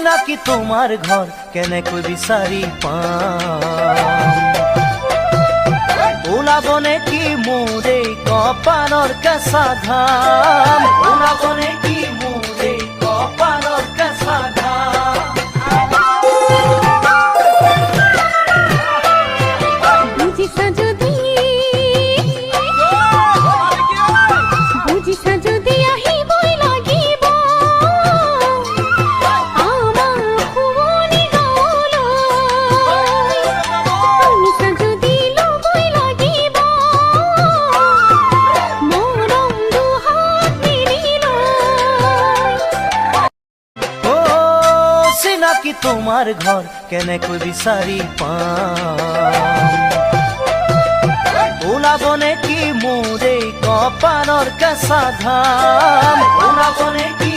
চিনাকি তোমাৰ ঘৰ কেনেকৈ বিচাৰি পাম ওলাবনে কি মোৰ এই কপালৰ কেঁচা ঘাম ওলাবনে কি মোৰ এই কপালৰ কেঁচা ঘাম চিনাকি তোমাৰ ঘৰ কেনেকৈ বিচাৰি পাম ওলাবনে কি মোৰ এই কপালৰ কেঁচা ঘাম ওলাবনে কি